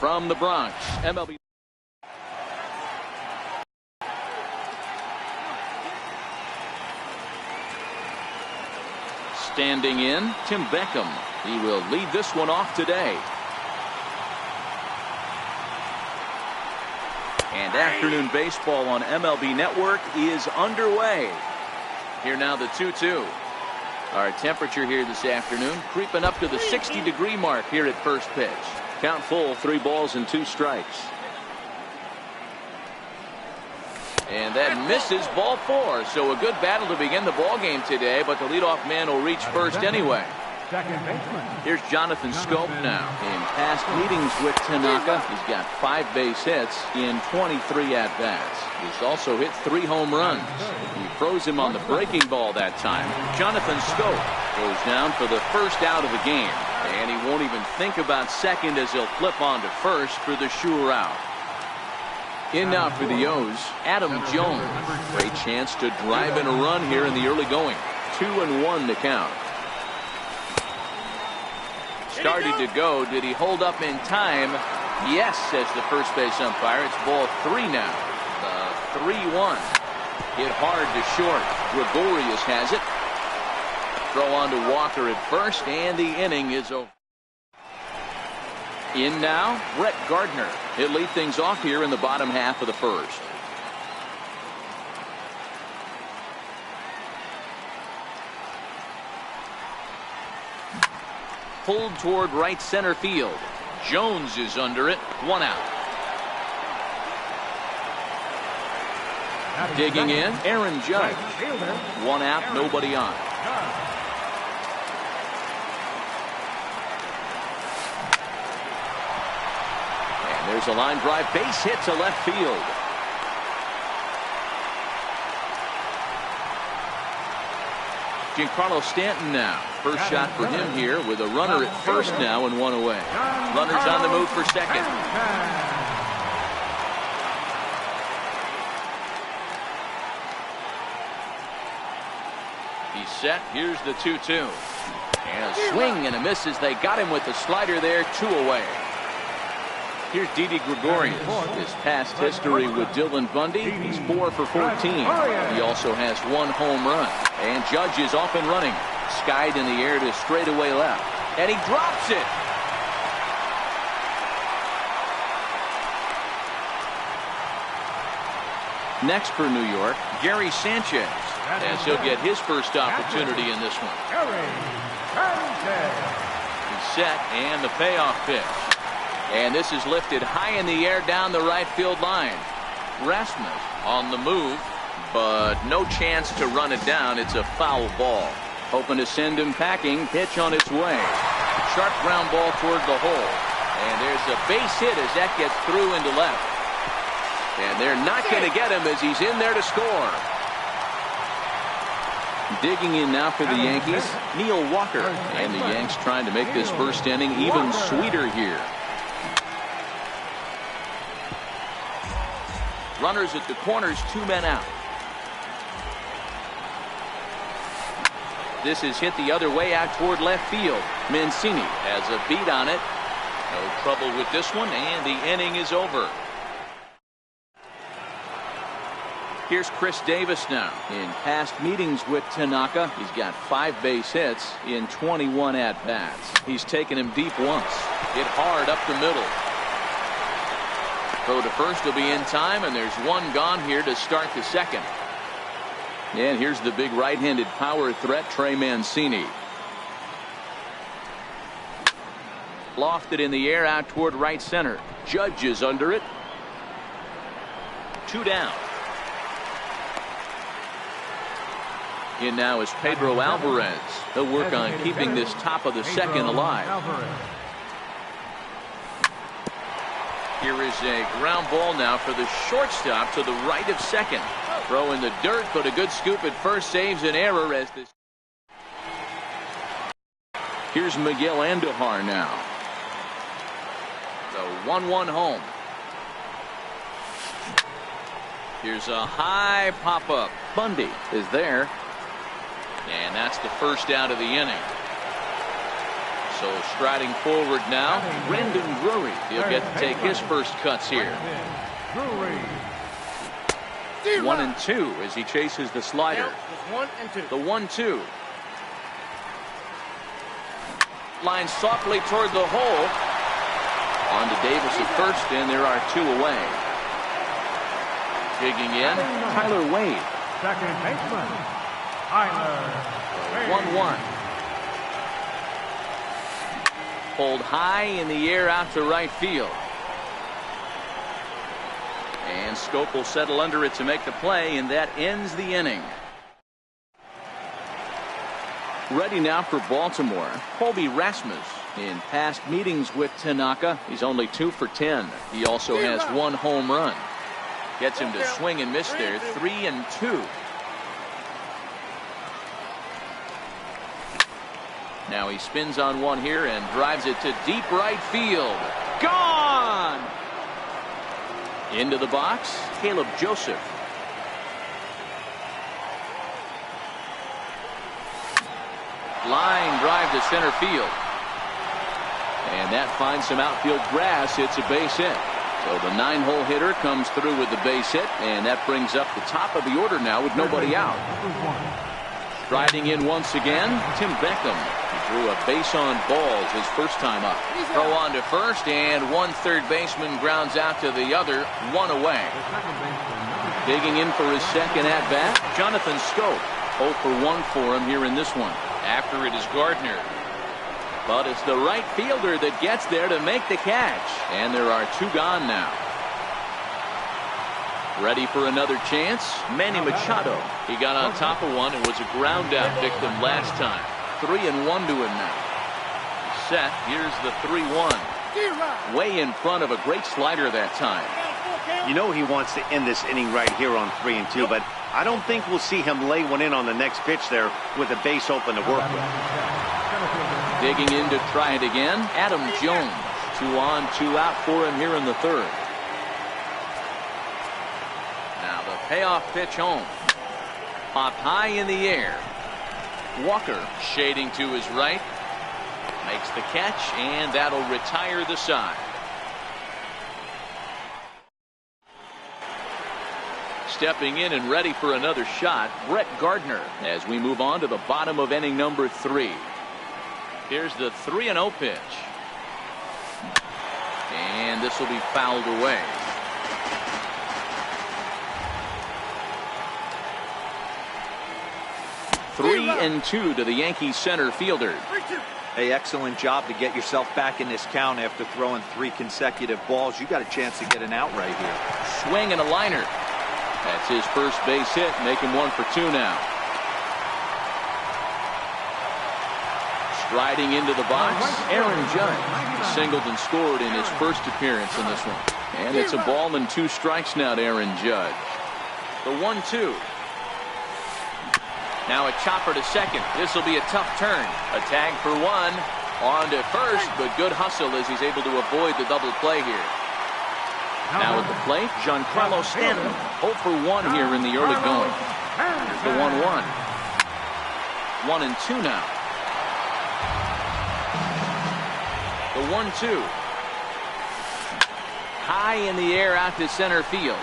from the Bronx, MLB. Standing in, Tim Beckham. He will lead this one off today. And afternoon baseball on MLB Network is underway. Here now the 2-2. Our temperature here this afternoon creeping up to the 60-degree mark here at first pitch. Count full, 3 balls and 2 strikes. And that misses, ball 4. So a good battle to begin the ball game today, but the leadoff man will reach first anyway. Here's Jonathan Scope now. In past meetings with Tanaka, he's got 5 base hits in 23 at-bats. He's also hit 3 home runs. He froze him on the breaking ball that time. Jonathan Scope goes down for the first out of the game. And he won't even think about second as he'll flip on to first for the sure out. In now for the O's, Adam Jones. Great chance to drive in a run here in the early going. 2-1 to count. Started to go. Did he hold up in time? Yes, says the first base umpire. It's ball 3 now. The 3-1. Hit hard to short. Gregorius has it. Throw on to Walker at first, and the inning is over. In now, Brett Gardner. He'll lead things off here in the bottom half of the first. Pulled toward right center field. Jones is under it. 1 out. Digging in, Aaron Judge. 1 out, nobody on. And there's a line drive, base hit to left field. Giancarlo Stanton now. First shot for him here with a runner at first now and 1 away. Runners on the move for second. He's set. Here's the 2-2. And a swing and a miss as they got him with the slider there. 2 away. Here's Didi Gregorius. His past history with Dylan Bundy, he's 4 for 14. He also has 1 home run. And Judge is off and running. Skied in the air to straightaway left. And he drops it. Next for New York, Gary Sanchez, as he'll get his first opportunity in this one. He's set, and the payoff pitch. And this is lifted high in the air down the right field line. Rasmus on the move, but no chance to run it down. It's a foul ball. Hoping to send him packing. Pitch on its way. Sharp ground ball toward the hole. And there's a base hit as that gets through into left. And they're not going to get him as he's in there to score. Digging in now for the Yankees, Neil Walker. And the Yanks trying to make this first inning even sweeter here. Runners at the corners, 2 men out. This is hit the other way out toward left field. Mancini has a beat on it. No trouble with this one, and the inning is over. Here's Chris Davis now. In past meetings with Tanaka, he's got 5 base hits in 21 at-bats. He's taken him deep once. Hit hard up the middle. Throw to first will be in time, and there's 1 gone here to start the second. And here's the big right-handed power threat, Trey Mancini. Lofted in the air out toward right center. Judge is under it. 2 down. In now is Pedro Alvarez. He'll work on keeping this top of the second alive. Here is a ground ball now for the shortstop to the right of second. Throw in the dirt, but a good scoop at first saves an error as this. Here's Miguel Andujar now. The 1-1 home. Here's a high pop-up. Bundy is there. And that's the first out of the inning. So striding forward now, Brandon Drury. He'll get to take his first cuts here. 1-2 as he chases the slider. The 1-2. Line softly toward the hole. On to Davis at first, and there are 2 away. Digging in, Tyler Wade. Second baseman, Tyler Wade. 1-1. Pulled high in the air out to right field. And Scope will settle under it to make the play, and that ends the inning. Ready now for Baltimore, Colby Rasmus. In past meetings with Tanaka, he's only 2 for 10. He also has 1 home run. Gets him to swing and miss there, 3-2. Now he spins on one here and drives it to deep right field. Gone! Into the box, Caleb Joseph. Line drive to center field. And that finds some outfield grass. It's a base hit. So the 9-hole hitter comes through with the base hit, and that brings up the top of the order now with nobody out. Striding in once again, Tim Beckham. He drew a base on balls his first time up. Throw on to first, and 1 third baseman grounds out to the other, 1 away. Digging in for his second at bat, Jonathan Scope. 0 for 1 for him here in this one. After it is Gardner. But it's the right fielder that gets there to make the catch. And there are 2 gone now. Ready for another chance? Manny Machado. He got on top of one and was a ground out victim last time. 3-1 to him now. Set. Here's the 3-1. Way in front of a great slider that time. You know he wants to end this inning right here on 3-2, but I don't think we'll see him lay one in on the next pitch there with a base open to work with. Digging in to try it again, Adam Jones. 2 on, 2 out for him here in the 3rd. Now the payoff pitch home. Popped high in the air. Walker shading to his right. Makes the catch, and that'll retire the side. Stepping in and ready for another shot, Brett Gardner, as we move on to the bottom of inning number 3. Here's the 3-0 pitch. And this will be fouled away. 3-2 to the Yankees center fielder. Hey, excellent job to get yourself back in this count after throwing 3 consecutive balls. You got a chance to get an out right here. Swing and a liner. That's his first base hit, making 1 for 2 now. Striding into the box, Aaron Judge. Singled and scored in his first appearance in this one. And it's a ball and 2 strikes now to Aaron Judge. The 1-2. Now a chopper to second. This will be a tough turn. A tag for 1. On to first, but good hustle as he's able to avoid the double play here. Now at the plate, Giancarlo Stanton. 0 for 1 here in the early going. Here's the 1-1. 1-2 now. The 1-2. High in the air out to center field.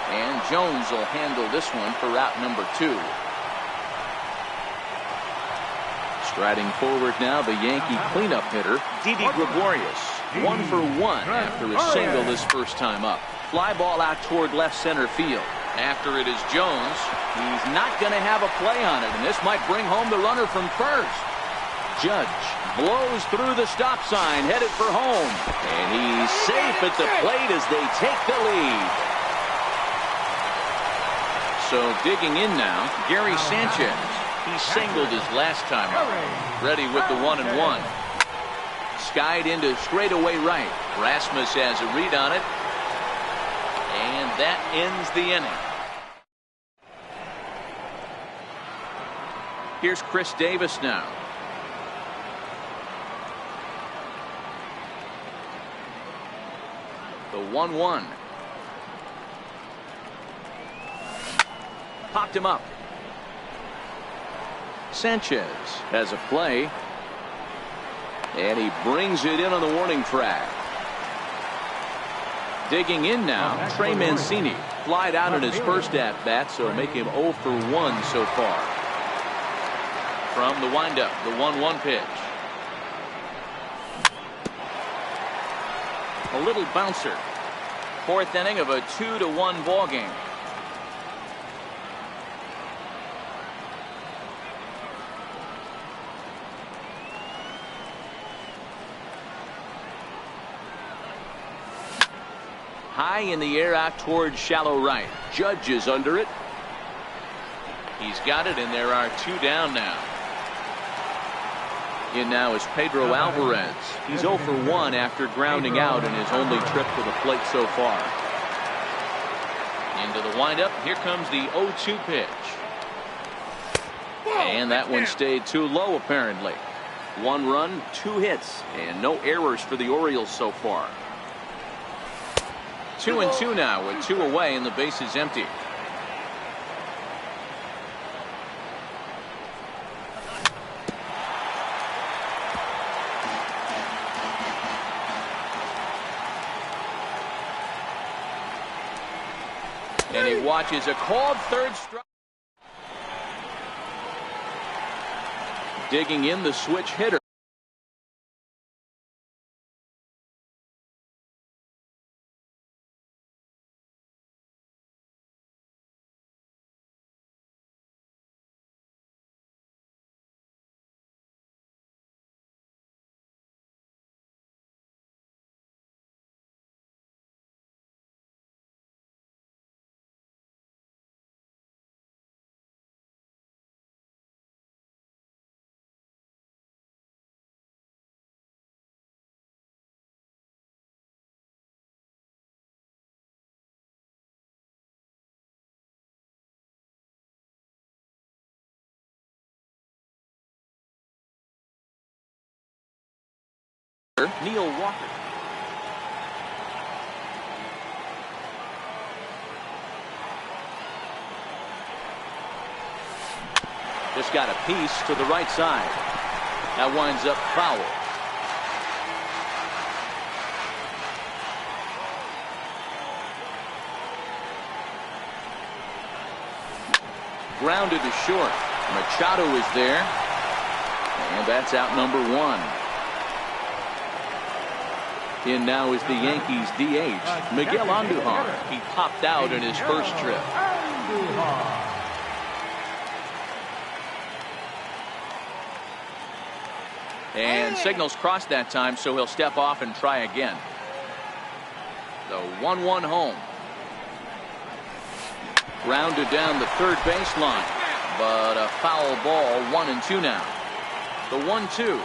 And Jones will handle this one for route number 2. Striding forward now, the Yankee cleanup hitter, Didi Gregorius. 1 for 1 after a single this first time up. Fly ball out toward left center field. After it is Jones, he's not going to have a play on it, and this might bring home the runner from first. Judge blows through the stop sign, headed for home. And he's safe at the plate as they take the lead. So digging in now, Gary Sanchez. He singled his last time out. Ready with the 1-1. Skied into straightaway right. Rasmus has a read on it. And that ends the inning. Here's Chris Davis now. The 1-1. Popped him up. Sanchez has a play. And he brings it in on the warning track. Digging in now, Trey Mancini. Flied out in his first at-bat, so make him 0 for 1 so far. From the windup, the 1-1 pitch. A little bouncer. Fourth inning of a 2-1 ball game. High in the air out towards shallow right. Judge is under it. He's got it, and there are 2 down now. In now is Pedro Alvarez. He's 0 for 1 after grounding out in his only trip to the plate so far. Into the windup. Here comes the 0-2 pitch. And that one stayed too low apparently. 1 run, 2 hits, and no errors for the Orioles so far. 2-2 now with 2 away and the base is empty. And he watches a called third strike. Digging in the switch hitter. Neil Walker. Just got a piece to the right side. That winds up foul. Grounded to short. Machado is there. And that's out number 1. In now is the Yankees DH, Miguel Andujar. He popped out in his first trip. And signals crossed that time, so he'll step off and try again. The 1-1 home. Grounded down the third baseline, but a foul ball. 1-2 now. The 1-2.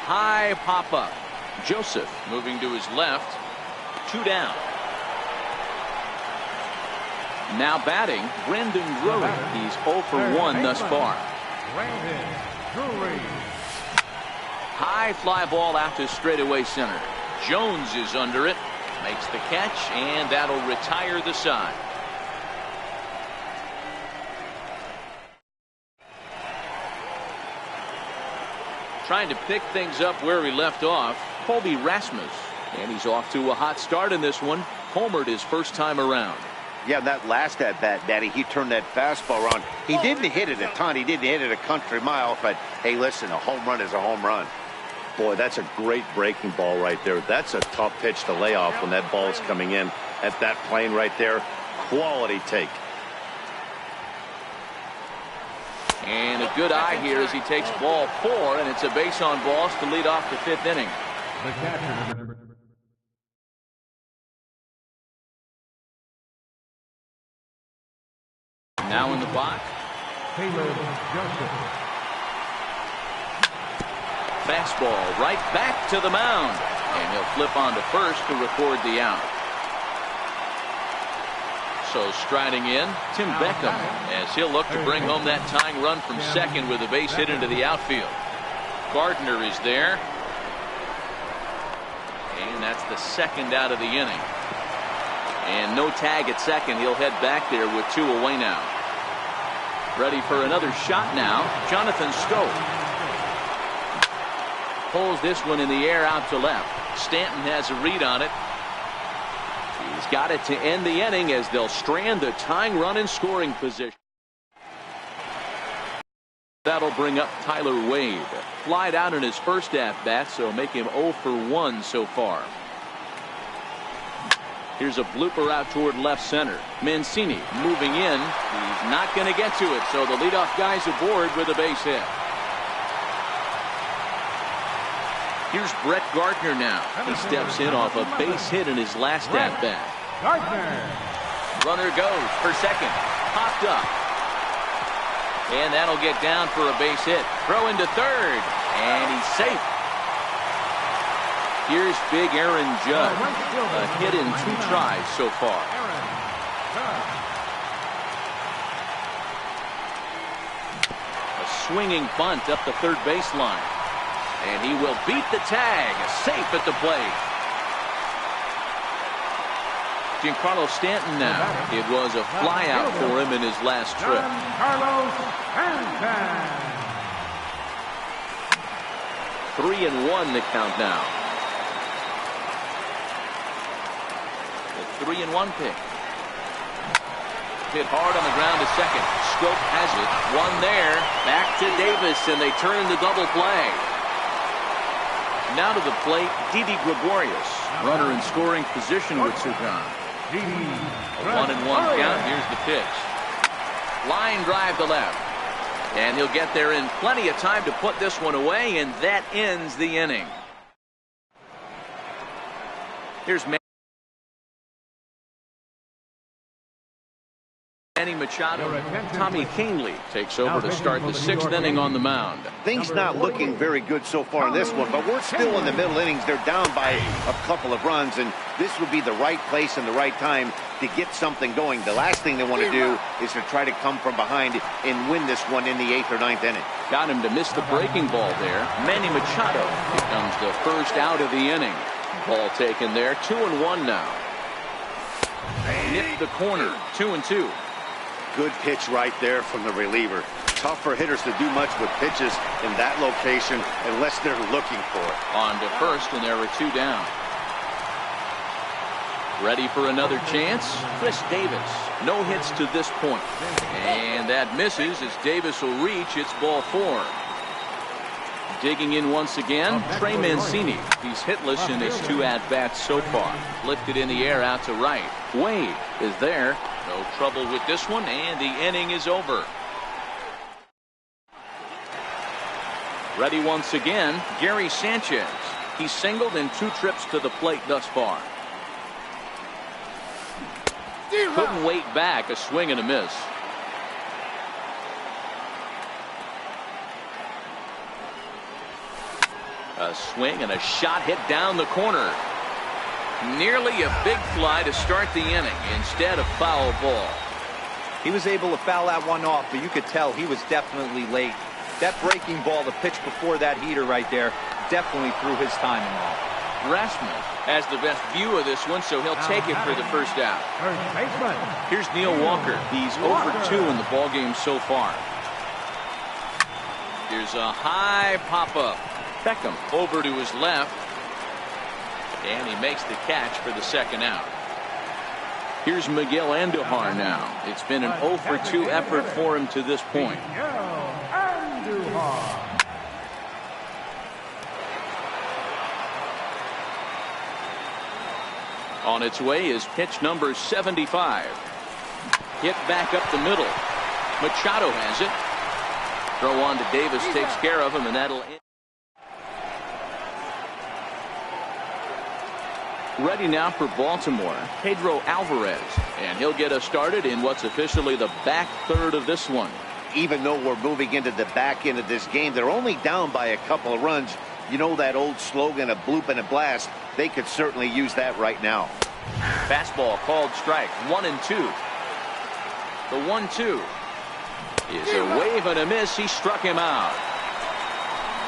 High pop-up. Joseph moving to his left. 2 down. Now batting, Brendan Drury. He's 0 for 1 thus far. High fly ball out to straightaway center. Jones is under it. Makes the catch, and that'll retire the side. Trying to pick things up where he left off, Colby Rasmus. And he's off to a hot start in this one. Homered his first time around. Yeah, that last at-bat, Daddy, he turned that fastball around. He didn't hit it a ton. He didn't hit it a country mile. But, hey, listen, a home run is a home run. Boy, that's a great breaking ball right there. That's a tough pitch to lay off when that ball is coming in at that plane right there. Quality take. And a good eye here as he takes ball 4, and it's a base on balls to lead off the 5th inning. Now in the box. Fastball right back to the mound, and he'll flip on to first to record the out. So striding in, Tim Beckham, as he'll look to bring home that tying run from second with a base hit into the outfield. Gardner is there. And that's the second out of the inning. And no tag at second. He'll head back there with 2 away now. Ready for another shot now. Jonathan Scope pulls this one in the air out to left. Stanton has a read on it. He's got it to end the inning as they'll strand the tying run in scoring position. That'll bring up Tyler Wade. Flied out in his first at-bat, so make him 0 for 1 so far. Here's a blooper out toward left center. Mancini moving in. He's not going to get to it, so the leadoff guy's aboard with a base hit. Here's Brett Gardner now. He steps in off a base hit in his last at-bat. Runner goes for second. Popped up. And that'll get down for a base hit. Throw into third. And he's safe. Here's big Aaron Judge. A hit in 2 tries so far. A swinging bunt up the third baseline. And he will beat the tag. Safe at the plate. Giancarlo Stanton now. It was a flyout for him in his last trip. Carlos Stanton. 3-1 the count now. The 3-1 pick. Hit hard on the ground to second. Scope has it. One there. Back to Davis, and they turn the double play. Now to the plate, Didi Gregorius. Runner in scoring position with Sugan. A 1-1 count. Here's the pitch. Line drive to left. And he'll get there in plenty of time to put this one away, and that ends the inning. Here's Manny Machado. Tommy Kahnle takes over to start the 6th inning on the mound. Things not looking very good so far in this one, but we're still in the middle innings. They're down by a couple of runs, and this would be the right place and the right time to get something going. The last thing they want to do is to try to come from behind and win this one in the 8th or 9th inning. Got him to miss the breaking ball there. Manny Machado becomes the first out of the inning. Ball taken there. 2-1 now. Nipped the corner. 2-2. Good pitch right there from the reliever. Tough for hitters to do much with pitches in that location unless they're looking for it. On to first, and there were 2 down. Ready for another chance? Chris Davis. No hits to this point. And that misses as Davis will reach. It's ball 4. Digging in once again, Trey Mancini. He's hitless in his 2 at-bats so far. Lifted in the air out to right. Wade is there. No trouble with this one, and the inning is over. Ready once again, Gary Sanchez. He's singled in 2 trips to the plate thus far. Couldn't wait back. A swing and a miss. A swing and a shot hit down the corner. Nearly a big fly to start the inning instead of foul ball. He was able to foul that one off, but you could tell he was definitely late. That breaking ball, the pitch before that heater right there, definitely threw his timing off. Rasmus has the best view of this one, so he'll take it for the first out. Here's Neil Walker. He's over 2 in the ballgame so far. Here's a high pop-up. Beckham over to his left. And he makes the catch for the second out. Here's Miguel Andujar now. It's been an 0 for 2 effort for him to this point. On its way is pitch number 75. Hit back up the middle. Machado has it. Throw on to Davis takes care of him, and that'll end. Ready now for Baltimore, Pedro Alvarez, and he'll get us started in what's officially the back third of this one. Even though we're moving into the back end of this game, they're only down by a couple of runs. You know that old slogan, a bloop and a blast. They could certainly use that right now. Fastball called strike. 1-2. The 1-2 is a wave and a miss. He struck him out.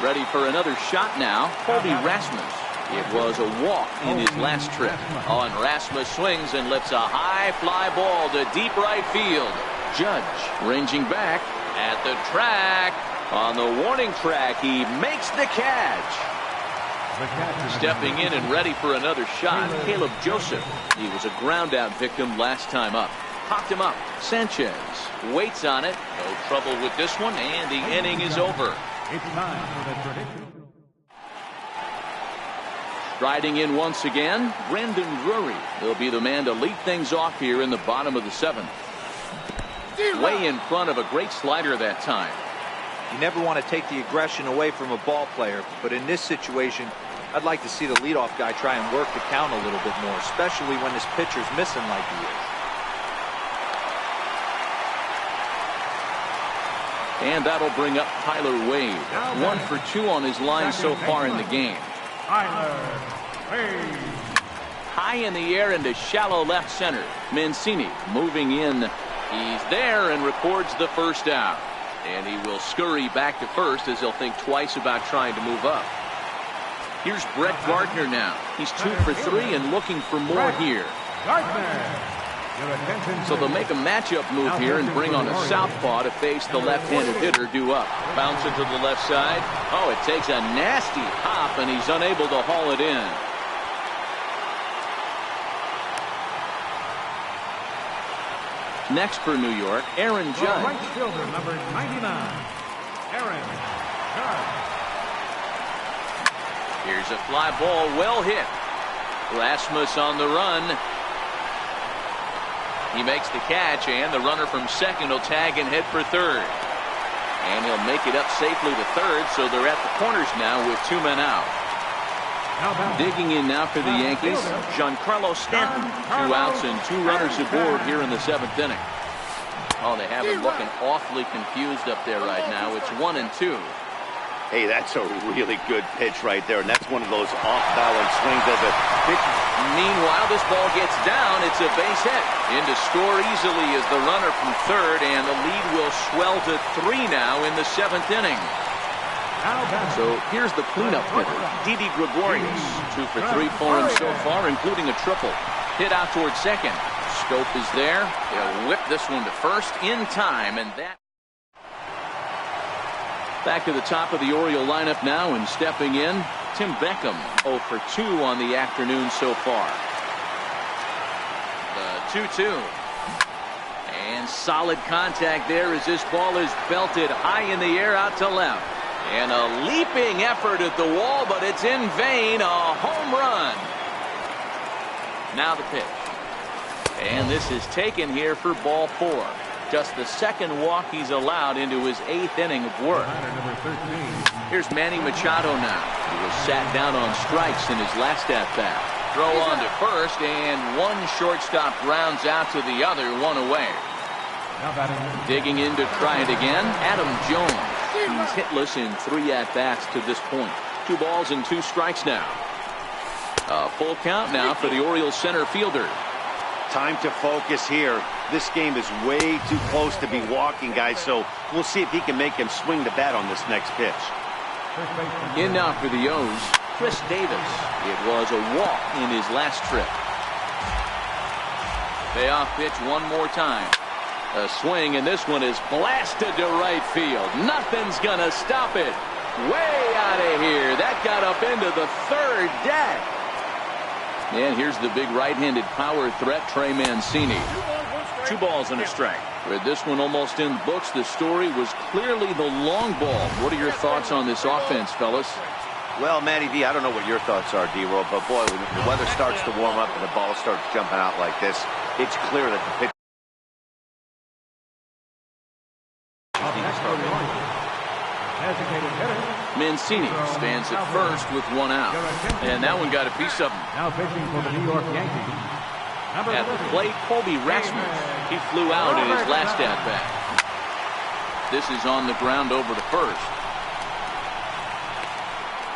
Ready for another shot now. Colby Rasmus. It was a walk in his last trip. And Rasmus swings and lifts a high fly ball to deep right field. Judge ranging back. At the track, on the warning track, he makes the catch. Stepping in and ready for another shot, Caleb Joseph. He was a ground-out victim last time up. Popped him up. Sanchez waits on it. No trouble with this one, and the inning is over. It's time for the traditional. Striding in once again, Brandon Drury. He'll be the man to lead things off here in the bottom of the 7th. Way in front of a great slider that time. You never want to take the aggression away from a ball player, but in this situation, I'd like to see the leadoff guy try and work the count a little bit more, especially when this pitcher's missing like he is. And that'll bring up Tyler Wade. 1 for 2 on his line so far in the game. Tyler Wade. High in the air into shallow left center. Mancini moving in. He's there and records the first out. And he will scurry back to first as he'll think twice about trying to move up. Here's Brett Gardner now. He's 2 for 3 and looking for more here. So they'll make a matchup move here and bring on a southpaw to face the left-handed hitter due up. Bounce it to the left side. Oh, it takes a nasty hop, and he's unable to haul it in. Next for New York, Aaron Judge. Right fielder, number 99, Aaron Judge. Here's a fly ball, well hit. Rasmus on the run. He makes the catch, and the runner from second will tag and head for third. And he'll make it up safely to third, so they're at the corners now with 2 men out. Digging in now for the Yankees, Giancarlo Stanton. 2 outs and 2 runners aboard here in the 7th inning. Oh, they have him looking awfully confused up there right now. It's 1 and 2. Hey, that's a really good pitch right there, and that's one of those off-balance swings as a pitch. Meanwhile, this ball gets down. It's a base hit. In to score easily is the runner from third, and the lead will swell to 3 now in the 7th inning. So here's the cleanup hitter, Didi Gregorius. 2 for 3 for him so far, including a triple. Hit out towards second. Scope is there. They'll whip this one to first in time, and that. Back to the top of the Oriole lineup now, and stepping in, Tim Beckham. 0 for 2 on the afternoon so far. The 2-2. And solid contact there as this ball is belted high in the air out to left. And a leaping effort at the wall, but it's in vain. A home run. Now the pitch. And this is taken here for ball 4. Just the second walk he's allowed into his 8th inning of work. Here's Manny Machado now. He was sat down on strikes in his last at-bat. Throw on to first, and one shortstop rounds out to the other, 1 away. Digging in to try it again, Adam Jones. He's hitless in 3 at-bats to this point. 2 balls and 2 strikes now. A full count now for the Orioles center fielder. Time to focus here. This game is way too close to be walking, guys, so we'll see if he can make him swing the bat on this next pitch. In now for the O's, Chris Davis. It was a walk in his last trip. Payoff pitch one more time. A swing, and this one is blasted to right field. Nothing's going to stop it. Way out of here. That got up into the 3rd deck. And here's the big right-handed power threat, Trey Mancini. 2 balls and a strike. With this one almost in the books, the story was clearly the long ball. What are your thoughts on this offense, fellas? Well, Matty D, I don't know what your thoughts are, D-Roll, but boy, when the weather starts to warm up and the ball starts jumping out like this, it's clear that the pitch. Mancini stands at first with 1 out. And that one got a piece of him. Now pitching for the New York Yankees. At the plate, Colby Rasmus. He flew out in his last at-bat. This is on the ground over to first.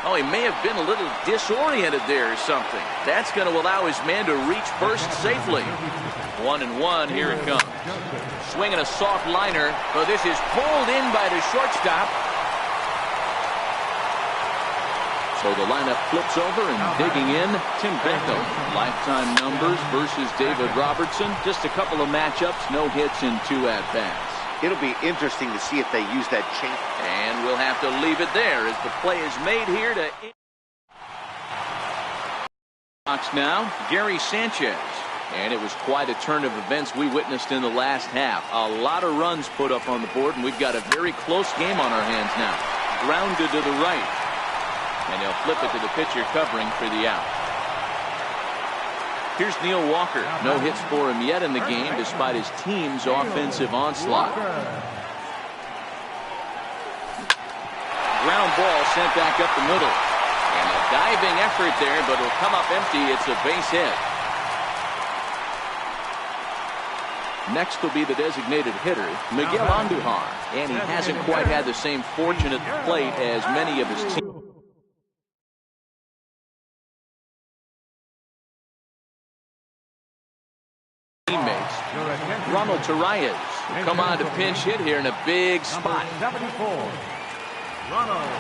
Oh, he may have been a little disoriented there or something. That's going to allow his man to reach first safely. 1-1, here it comes. Swinging a soft liner, but this is pulled in by the shortstop. So the lineup flips over, and digging in, Tim Beckham. Lifetime numbers versus David Robertson. Just a couple of matchups, no hits in 2 at-bats. It'll be interesting to see if they use that change. And we'll have to leave it there as the play is made here to... Now, Gary Sanchez. And it was quite a turn of events we witnessed in the last half. A lot of runs put up on the board, and we've got a very close game on our hands now. Grounded to the right. And they'll flip it to the pitcher covering for the out. Here's Neil Walker. No hits for him yet in the game despite his team's offensive onslaught. Ground ball sent back up the middle. And a diving effort there, but it'll come up empty. It's a base hit. Next will be the designated hitter, Miguel Andujar. And he hasn't quite had the same fortunate plate as many of his teammates. Ronald Torreyes will come on to pinch hit here in a big spot. 74, Ronald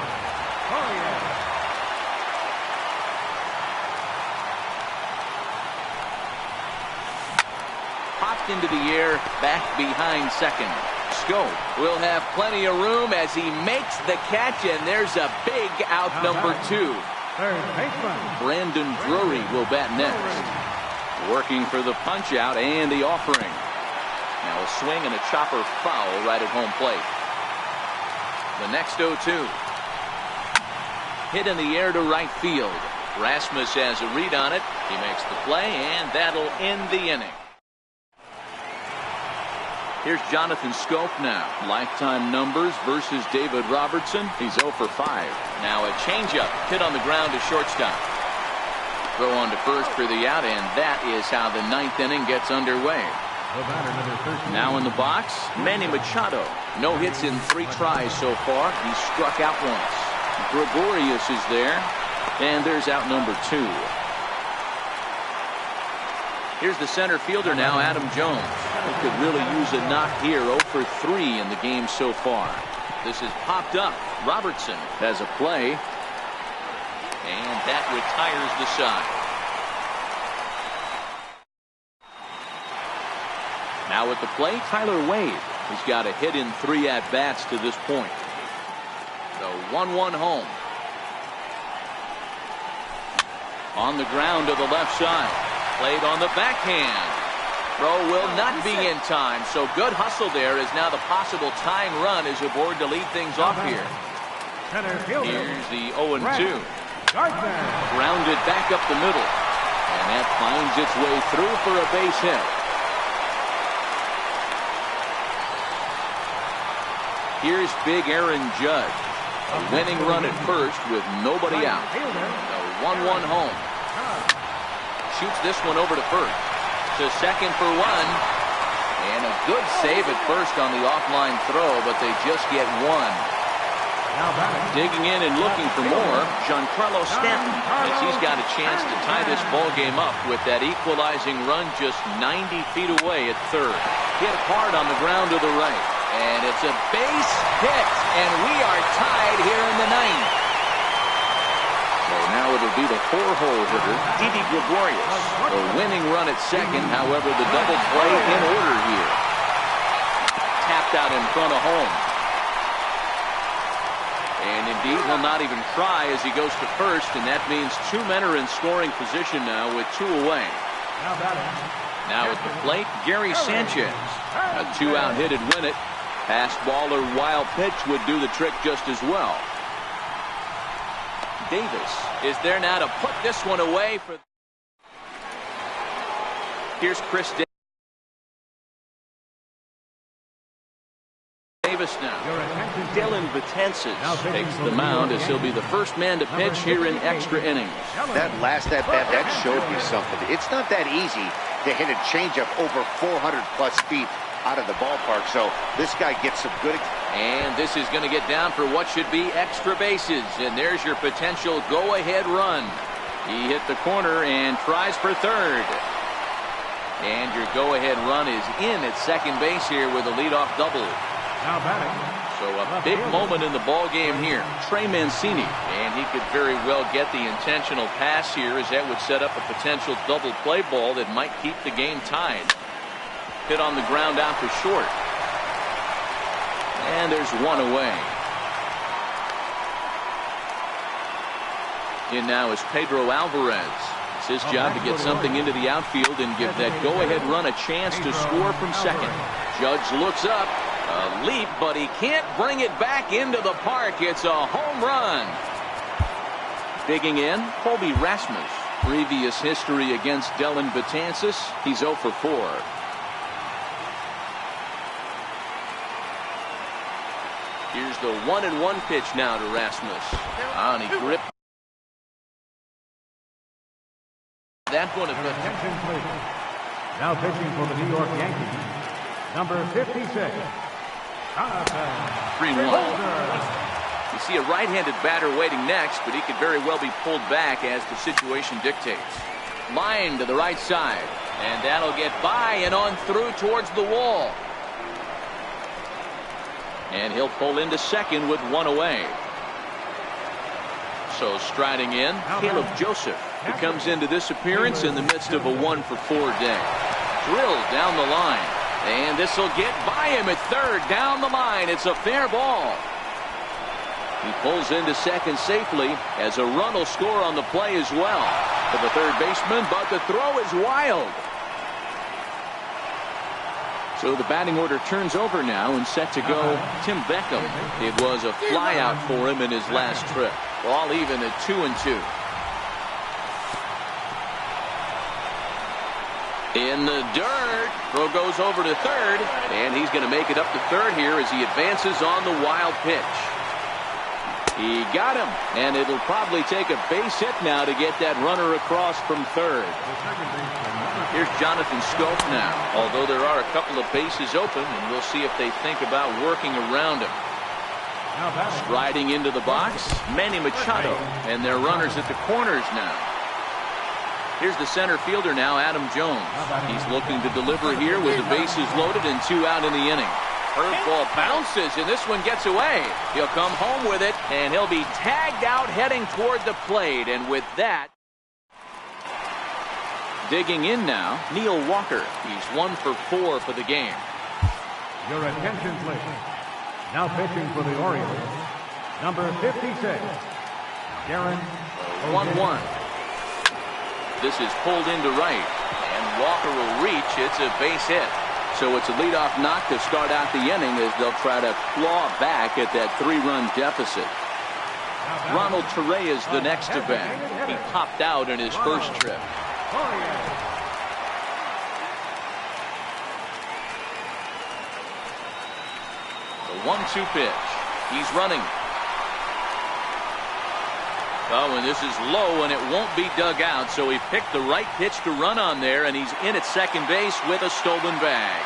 Torreyes. Popped into the air, back behind second. Scope will have plenty of room as he makes the catch, and there's a big out number 2. Third baseman Brandon Drury will bat next. Working for the punch out and the offering. Now a swing and a chopper foul right at home plate. The next 0-2. Hit in the air to right field. Rasmus has a read on it. He makes the play, and that'll end the inning. Here's Jonathan Scope now. Lifetime numbers versus David Robertson. He's 0 for 5. Now a changeup hit on the ground to shortstop. Throw on to first for the out, and that is how the 9th inning gets underway. Now in the box, Manny Machado. No hits in 3 tries so far. He struck out once. Gregorius is there, and there's out number 2. Here's the center fielder now, Adam Jones. He could really use a knock here. 0 for 3 in the game so far. This is popped up. Robertson has a play. And that retires the side. Now at the plate, Tyler Wade. He's got a hit in 3 at-bats to this point. The 1-1 home. On the ground to the left side. Played on the backhand. Throw will not be in time. So good hustle there is now the possible tying run is aboard to lead things off here. Here's the 0-2. Grounded back up the middle. And that finds its way through for a base hit. Here's big Aaron Judge. A winning run at first with nobody out. The 1-1 home. Shoots this one over to first. To second for 1. And a good save at first on the offline throw, but they just get 1. Digging in and looking for more, Giancarlo Stanton, as he's got a chance to tie this ball game up with that equalizing run just 90 feet away at third. Hit hard on the ground to the right. And it's a base hit, and we are tied here in the 9th. So now it'll be the 4-hole hitter, Didi Gregorius. A winning run at second, however, the double play in order here. Tapped out in front of home. And indeed, he'll not even try as he goes to first, and that means 2 men are in scoring position now with 2 away. Now at the plate, Gary Sanchez. A 2-out hit'd win it. Pass ball or wild pitch would do the trick just as well. Davis is there now to put this one away. Here's Chris Davis now. Dylan Betances takes the mound as he'll be the first man to pitch here in extra innings. That last at-bat, that showed me something. It's not that easy to hit a changeup over 400-plus feet out of the ballpark, so this guy gets some good. And this is going to get down for what should be extra bases, and there's your potential go-ahead run. He hit the corner and tries for third. And your go-ahead run is in at second base here with a leadoff double. Now batting. So a big moment in the ball game here. Trey Mancini, and he could very well get the intentional pass here, as that would set up a potential double play ball that might keep the game tied. Hit on the ground out to short. And there's one away. In now is Pedro Alvarez. It's his job to get something into the outfield and give that go-ahead run a chance to score from second. Judge looks up. A leap, but he can't bring it back into the park. It's a home run. Digging in, Colby Rasmus. Previous history against Dellin Betances. He's 0 for 4. Here's the 1-1 pitch now to Rasmus. On he gripped that one. Attention, please. Now pitching for the New York Yankees, number 56. 3-1. You see a right-handed batter waiting next, but he could very well be pulled back as the situation dictates. Line to the right side, and that'll get by and on through towards the wall. And he'll pull into second with one away. So striding in, Caleb Joseph, who comes into this appearance in the midst of a 1 for 4 day. Drilled down the line, and this will get by him at third down the line. It's a fair ball. He pulls into second safely as a run will score on the play as well for the third baseman, but the throw is wild. So the batting order turns over now and set to go Tim Beckham. It was a flyout for him in his last trip. All even at 2-2. In the dirt. Throw goes over to third, and he's going to make it up to third here as he advances on the wild pitch. He got him, and it'll probably take a base hit now to get that runner across from third. Here's Jonathan Scope now, although there are a couple of bases open, and we'll see if they think about working around him. Striding into the box, Manny Machado, and their runners at the corners now. Here's the center fielder now, Adam Jones. He's looking to deliver here with the bases loaded and 2 out in the inning. Curveball bounces, and this one gets away. He'll come home with it, and he'll be tagged out heading toward the plate. And with that, digging in now, Neil Walker. He's 1 for 4 for the game. Your attention, please. Now pitching for the Orioles, number 56, Darren. 1-1. This is pulled into right, and Walker will reach. It's a base hit. So it's a leadoff knock to start out the inning as they'll try to claw back at that 3-run deficit. Ronald Torrey is the next to bat. He popped out in his first trip. The 1-2 pitch. He's running. Oh, and this is low, and it won't be dug out, so he picked the right pitch to run on there, and he's in at second base with a stolen bag.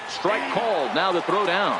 Strike called. Now the throw down.